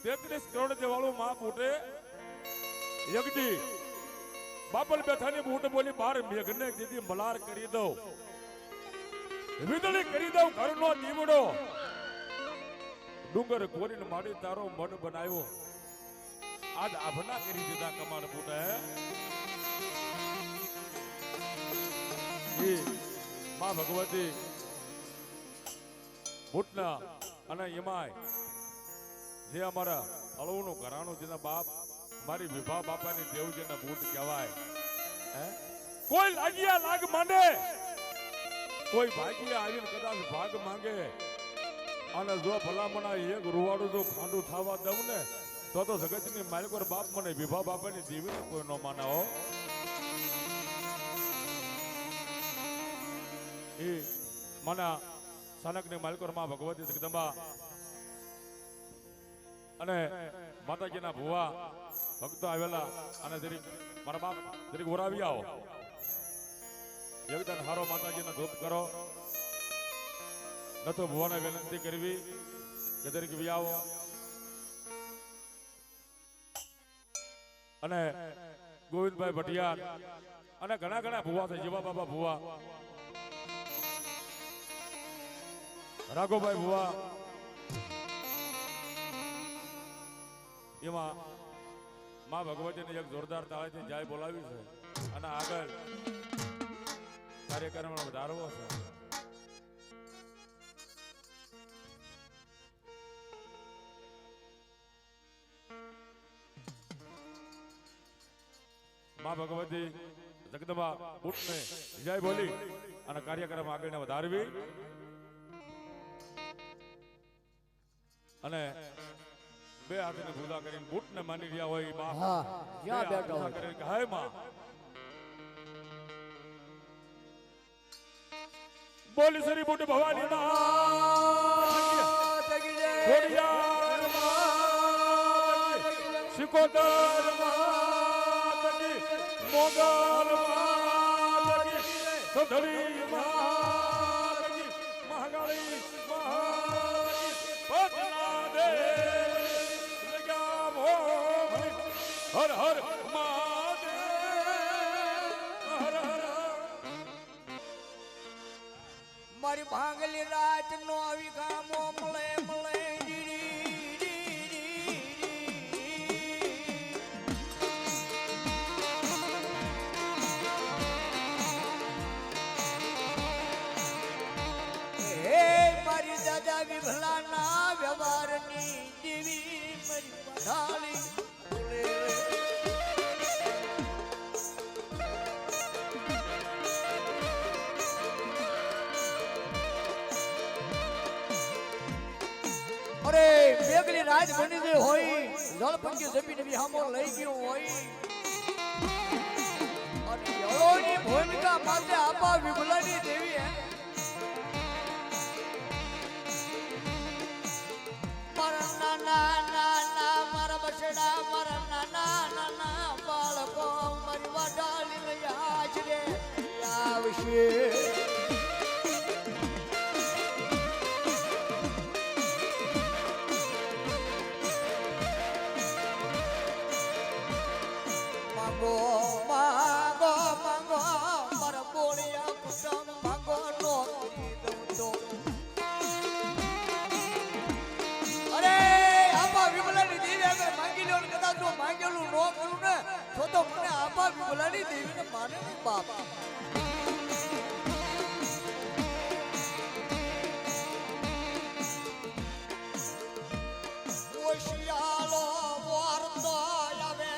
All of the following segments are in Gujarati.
33 કરોડ દેવાળું માં બૂટે યગડી બાપલ બેઠાની બૂટ બોલી બાર મેઘને દીધી મલાર કરી દઉં વીજળી કરી દઉં ઘરનો દીવડો ડુંગર કોરીને માડી તારો મન બનાવ્યો આજ આભના કરી દીધા કમાડ બૂટે એ માં ભગવતી બૂટના અને એમાંય જે અમારા અળવનું ઘરાણું જેના બાપ મારી વિભા બાપાની દેવજીના બૂટ કહેવાય કોઈ લાગિયા લાગ માંડે કોઈ ભાગ્યા આવીને કદાચ ભાગ માંગે અને જો ભલામણા એક રૂવાડું જો ખાંડું થવા દઉં ને તો જગતની માલિકોર બાપ મને વિભા બાપાની દેવીને કોઈ ન માને હો એ માના સાનકની માલિકોર માં ભગવતી જગદંબા અને માતાજીના ભુવા ભક્તો આવેલા અને જરીક મારા બાપ જરીક ઓરાવી આવો એકદમ હારો માતાજીના ધૂપ કરો ન તો ભુવાને વિનંતી કરવી કે જરીક વી આવો અને ગોવિંદભાઈ ભટિયાર અને ઘણા ભુવા છે જેવા બાબા ભુવા રાઘોભાઈ ભુવા એમાં માં ભગવતીને એક જોરદાર તાળીથી જાય બોલાવી છે અને આગળ કાર્યક્રમમાં વધારવો છે માં ભગવતી જગદંબા બૂટને જય બોલી અને કાર્યક્રમ આગળને વધારવી અને બે હાથને પૂજા કરીને બૂટને માની રહ્યા હોય બાપ જ્યાં બેઠા હોય કરીને હાય માં બોલી સરી બૂટ ભવાની માં ખોડિયાર માં શિકોતર માં મોગલ માં સંધળી માં મહાકાળી હર હર મહાદેવ હર હર મારી ભાંગલી રાત નો આવી ગામો મળે મારી દાદા વિભલા ના વ્યવહારની દેવી મારી ઢાળી અરે મેઘલી રાત બની ગઈ હોય જળપંખી જમીને વિહામો લઈ ગયો હોય અને યળોની ભૂમિકા માટે આપા વિભલાની દેવી હે મારા નાના મારા બસડા મારા નાના બાળકો મારી વાડાલી લઈ હાજરે આવશે માંગો મારા બોળિયા કુટુંબ માંગો નોકરી દઉં તો અરે આપા વિમલાની દેવી આગળ માંગી લો કદાચ જો માંગેલું ન કરું ને તો મને આપા વિમલાની દેવીને માને નહીં બાપ ઓશિયાલો વારતો આવે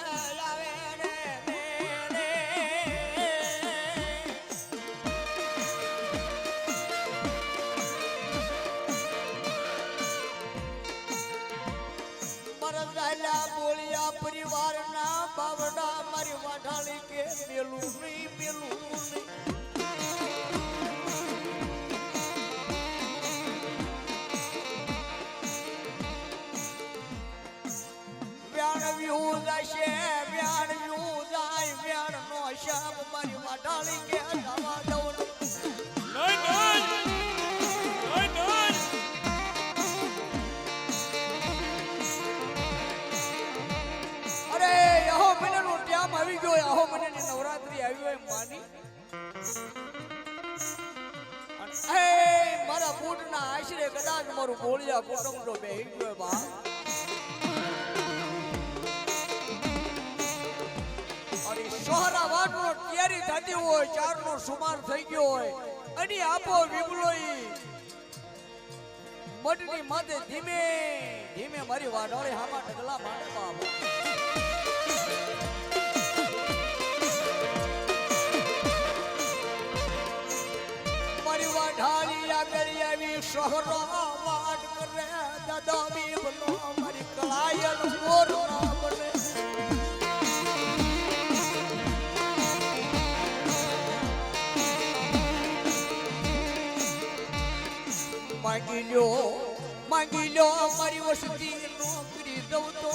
બોલિયા પરિવાર ના બાવડા મારી વાઢાળી કે મેલું નહીં વ્યાણ વ્યૂ જશે વ્યાણ વ્યૂ જાય વ્યાણ નો શામ મારી વાઢાળી કે જવા દઉં આવી હોય માની એ મારા બૂટના આશરે કદાચ મારું ગોળિયા કુટુંબનો બેહી ગયો બા અને સોહરા વાટનો તૈયારી થતી હોય ચારનો સુમાર થઈ ગયો હોય અને આપો વિપલોઈ મટની માથે ધીમે ધીમે મારી વાઢોળી હામાં ઢગલા માંડે બાબા મારી વાઢાળી આગળ આવી શહરો વાટ કરે દાદા બીબલો મારી કળાયલ મોર ના બને માંગી લો મારી વસતી નોકરી દઉં તો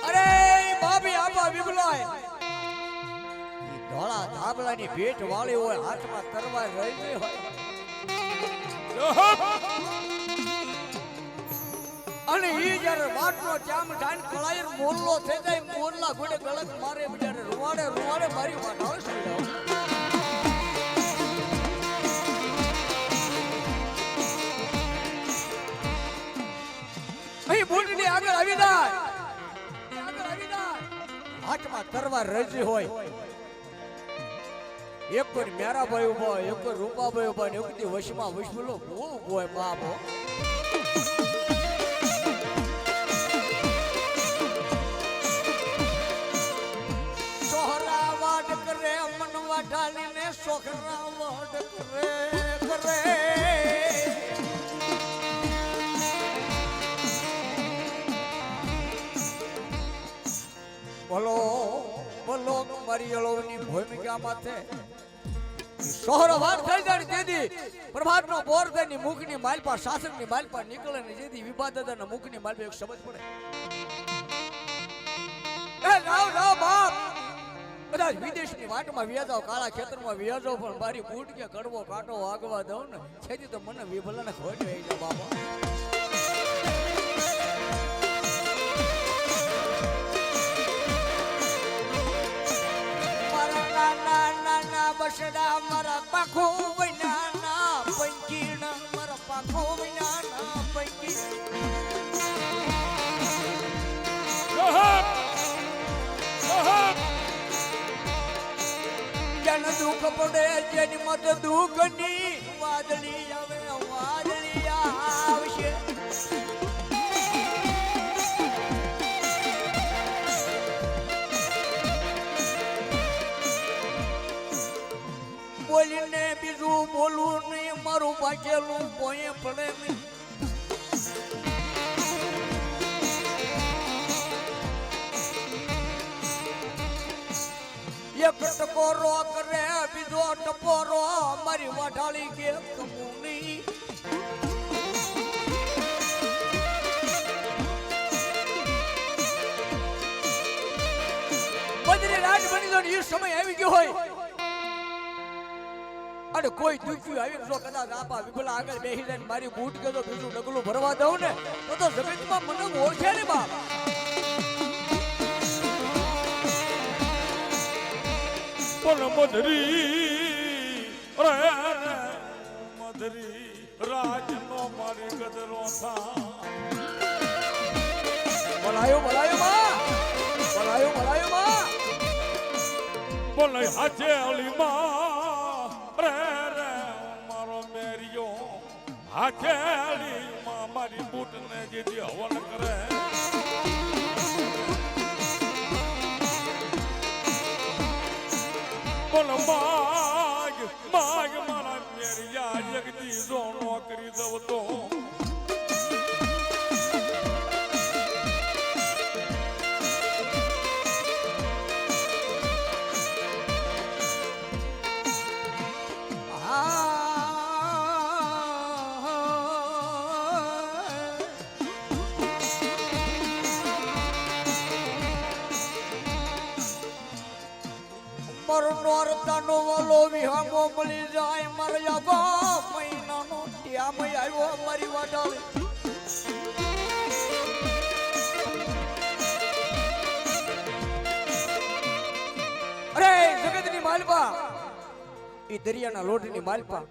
અરે ભાભી આપા વિપલાય ધોળા ધાબળાની ભેટ વાળી હોય હાથમાં તરવાર રહી ગઈ હોય અને ઈ જ્યારે વાટનો ચામ ધાન કળાયર મોરલો થઈ જાય મોરલા ઘોડે ગળક મારે બિચારે રૂવાડે રૂવાડે મારી વાઢાળ સુઈ અહીં બુટની આગળ આવી જાય હાથમાં તરવાર રજી હોય એક પર મેરાભાઈ ઉભો હોય એક પર રૂપાભાઈ ઉભા ને એક વશમાં વશમલો બહુ હોય બાપો સોહરા વાટ કરે મન વાઢાલીને સોખરા વાટ કરે બોલો બોલો મારી અળવની ભૂમિકા માથે સોહરો વાર થઈ જાય તેથી પ્રભાતનો બોર થઈને મુખની માલપા શાસકની માલપા નીકળે ને જેથી વિવાદાદાના મુખની માલપા એક શબ્દ પડે એ રાવ બાપ કદાચ વિદેશની વાટમાં વ્યાજાવ કાળા ખેતરમાં વ્યાજો પણ મારી બૂટ કે કડવો કાંટો વાગવા દઉં ને છેથી તો મને વિભલાને ખોટ આવી જાય બાપા બસડા મારા પાખો વિનાના પંકીના મારા પાખો વિનાના પંકી જન દુઃખ પડે જેની મત દુઃખની વાદળી આવે વાદળી આવશે બોલીને બીજું બોલું નહીં મારું બાકેલું કોઈ પડે નહીં એક ટકોરો કરે બીજો ટપોરો મારી વાઢાળી કે કમુની બદરી રાત બની જો એ સમય આવી ગયો હોય અને કોઈ દુખ્યું આવી જો કદાચ આપા વિપલા આગળ બેસી જાય મારી બૂટ કે તો બીજું ડગલું ભરવા દઉં ને તો જગતમાં મને ઓળખે ને બાપ પણ મધરી રાજનો મારી ગદરો થા બોલાયો માં બોલે હાચે અલીમાં રે મારો મેરિયો હાચે અલીમાં મારી બૂટને જેથી હવન કરે બોલ માગ મારા મેરિયા જગતી જો નોકરી દઉં તો નોરતાનો વાલો વિહામો મળી જાય મારા ગો મહિનાનો ત્યાં આવ્યો મારી વાડાળી માલપા ઈ દરિયાના લોટની માલપા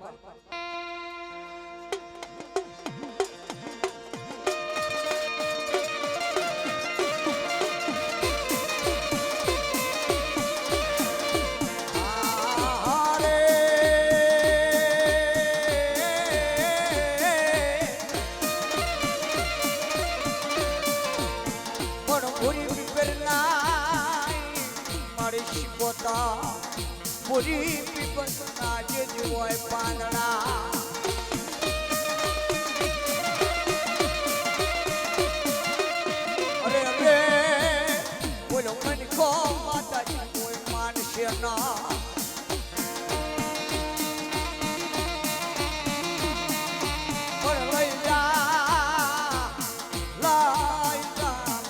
પૂરી પીપળના જે હોય પાંદડા અરે અરે બોલો મને કો માતાજી કોઈ માનશે ના પણ લઈ જા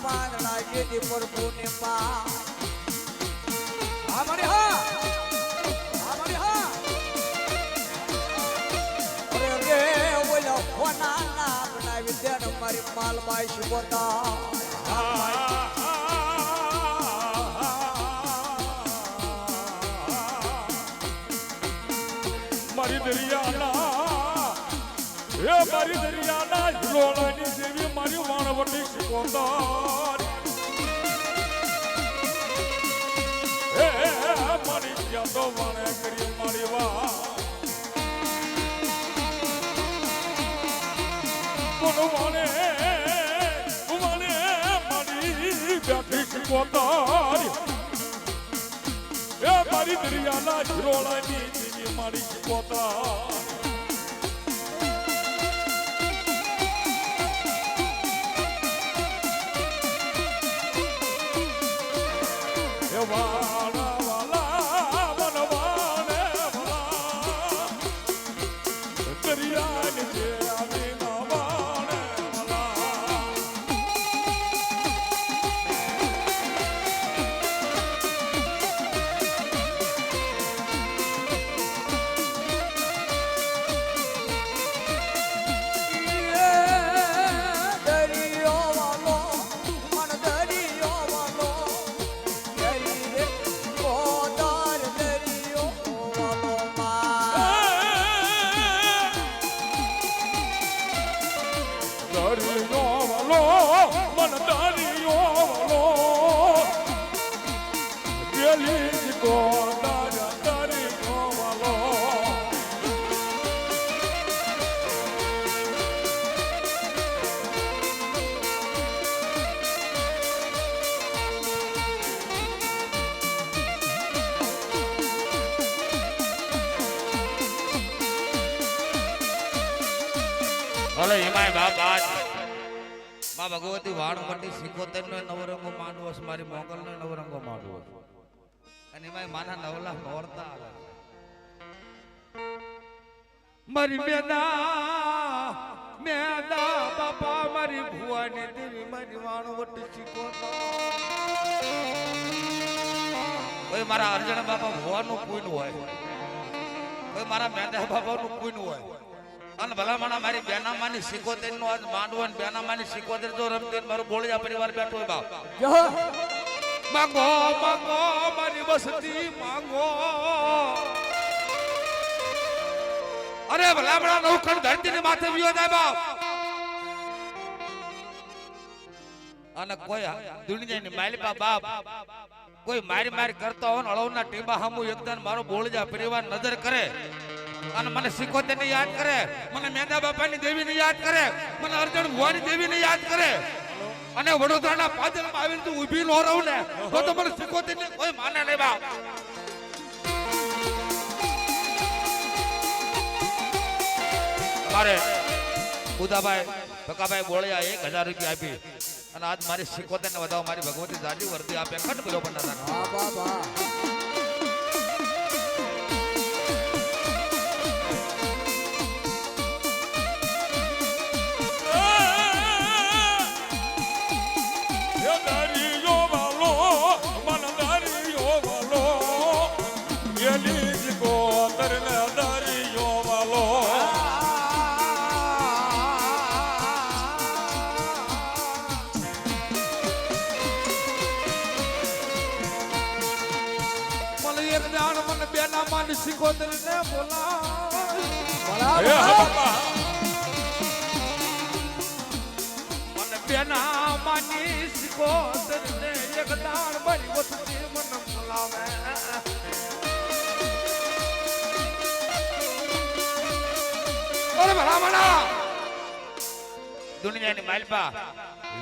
પાંદડા જે પ્રભુને પા હા મને હા મારી માલબાઈ શુભતા મારી દરિયાના એ મારી દરિયાના હિલોળાની દેવી મારી વાણવટી શિકોતર એ મારી ક્યાં તો વાણે કરી મારી વા મને મારી બેઠી શિકોતર એ મારી દરિયાના હિરોળાની દેવી મારી શિકોતર એ વાલા વાલા વનવાને વાલા દરિયાની દેવી ભલે હિમાય બાપા માં ભગવતી વાણવટી સિકોતેર નો નવરંગો માંડવો છે મારી મોગલ નો નવરંગો માંડવો અને હિમાય માના નવલા નોરતા આવે મારી મેદા બાપા મારી ભુવાની દેવી મારી વાણવટી સિકોતર કોઈ મારા અર્જણ બાપા ભુવાનું પૂન હોય કોઈ મારા મેદા બાપાનું પૂન હોય અને ભલામણા મારી બેનામાની સિકોતેર નો આજ માંડવો ને બેનામાની સિકોતેર જો રમતી મારો બોળિયા પરિવાર બેઠો હોય બાપ માંગો માંગો મારી બસતી માંગો અરે ભલામણા નવખંડ ધરતી ને માથે વિયો જાય બાપ અને કોઈ દુનિયાની માલિપા બાપ કોઈ મારી કરતો હોય ને અળવના ટીબા હામુ એકદમ મારો બોળિયા પરિવાર નજર કરે અને મને સિકોતેર ને યાદ કરે મને મેંદા બાપાની દેવી ને યાદ કરે મને અર્જણ ભુવાની દેવી ને યાદ કરે અને વડોદરાના પાદરમાં આવીને તું ઊભી નો રહું ને તો મને સિકોતેર ને કોઈ માને નહીં બાપ મારે ઉદાભાઈ ભકાભાઈ બોળિયા 1000 રૂપિયા આપી અને આજ મારી સિકોતેર ને વધાવો મારી ભગવતી જાડી વર્દી આપે ખટ પેલો પણ હા બાબા સિકોતર ને બોલાય ભલા એ હા ભલા. બાપા મને બેના માની સિકોતર ને એક દાણ મારી વસતી મને બોલાવે અરે ભલામણા દુનિયાની માલપા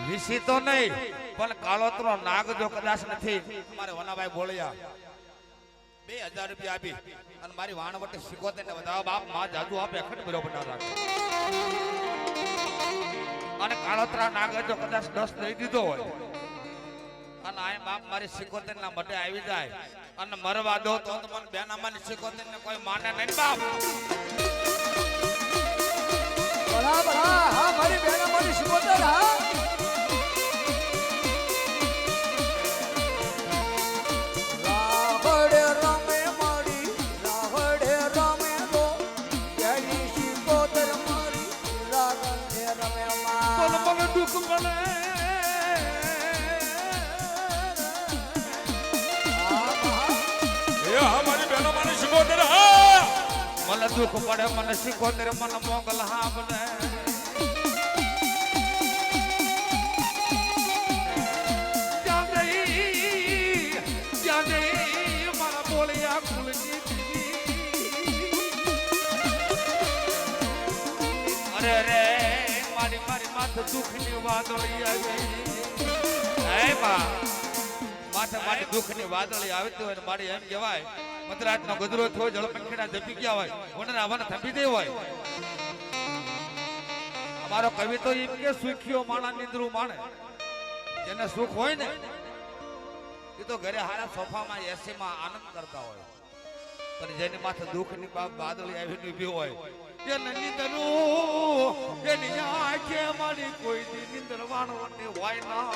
વિસી તો નહીં પણ કાળોતરો નાગ જો કદાચ નથી મારે વનાભાઈ બોલ્યા 2000 રૂપિયા આપી અને મારી વાણવટી સિકોતર ને વધાવા બાપ માં જાદુ આપે અખંડ બરોબર ના રાખે અને કાળોતરા નાગ જો કદાચ 10 દઈ દીધો હોય અને આ બાપ મારી સિકોતર ના મઢે આવી જાય અને મરવા દો તો મને બેનામાની સિકોતર ને કોઈ માને નહીં બાપ ભલા ભલા. હા મારી બેના મારી સિકોતર. હા રાવડે રમે મારી રાવડે રમે રો એની સિકોતર મારી રાગને રમે બોલ માં. મને દુઃખ મળે હા હા. એ હા મારી બહેનો મારી સિકોતર હા મને દુઃખ પડે મને સિકોતર મને મોગલ હા બને ત્યાં જઈ મારા બોલિયા ખુલની અરે રે મારી મારી માથે દુઃખની વાદળી આવી હે બા માથે મારી દુઃખની વાદળી આવતી હોય ને મારી એમ કહેવાય મધરાતનો ગજરો થયો જળપંખીના જપી ગયા હોય વનના વન થંભી દે હોય અમારો કવિ તો એમ કે સુખ્યો માણા નિંદ્રું માણે જેને સુખ હોય ને એ તો ઘરે હારા સોફામાં એસીમાં આનંદ કરતા હોય પણ જેની માથે દુઃખની વાદળી આવીને ઊભી હોય એને નિંદરું એની આંખે મારી કોઈ દી નિંદર વાણવાની હોય ના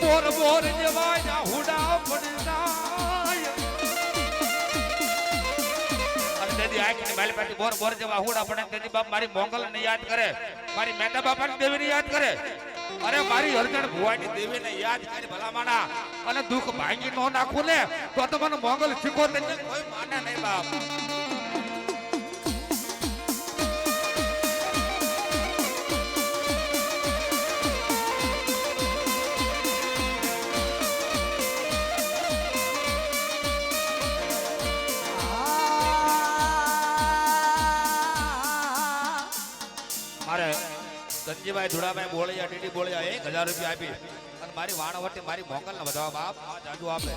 બોર બોર જેવા હુડા પડી જાય અને તેથી આંખની માલી પાટી બોર બોર જેવા હુડા પડે તેથી બાપ મારી મોંગલ ને યાદ કરે મારી મહેતા બાપાની દેવીને યાદ કરે અરે મારી હરજણ ભુવાની દેવીને યાદ કરી ભલામાના અને દુઃખ ભાંગી નો નાખું ને તો મને મોંગલ શીખો તેને કોઈ માને નહીં બાપ ધનજીભાઈ ધુડાભાઈ બોળિયા ટીડી બોળિયા 1000 રૂપિયા આપી અને મારી વાણવટી મારી મોંગલ ને વધાવા બાપ આ જાદુ આપે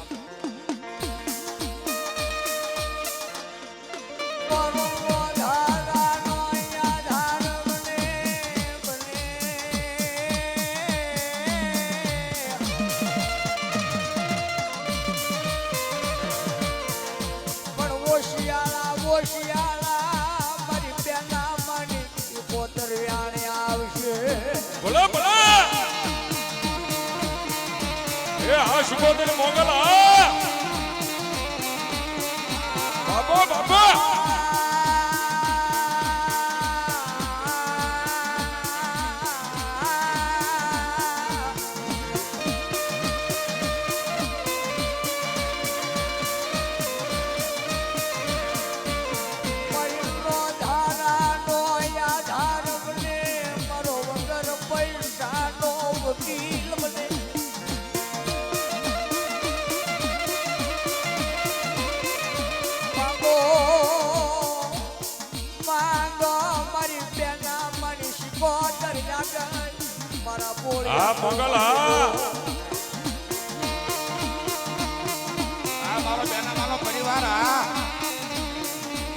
બોલો બોલો એ હા સિકોતર મોગલ હા બાબો બાબો હા મોગલ હા આ મારો બેના મારો પરિવાર હા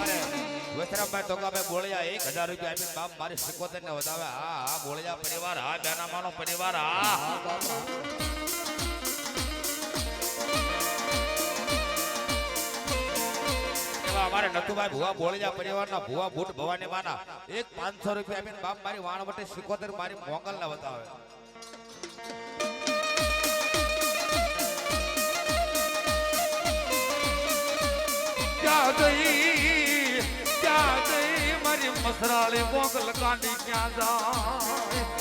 અરે વસરાભાઈ ટોકાભાઈ બોળિયા 1000 રૂપિયા આપીને બાપ મારી સિકોતર ને વધાવે હા હા બોળિયા પરિવાર હા બેના માનો પરિવાર હા અમારે નતુભાઈ ભુવા બોળિયા પરિવારના ભુવા ભૂટ ભવાની માના 500 રૂપિયા આપીને બાપ મારી વાણવટી સિકોતર મારી મોગલ ને વધાવે ક્યાં ગઈ મારી મસરાળી મોગલ કાંડી ક્યાં જાય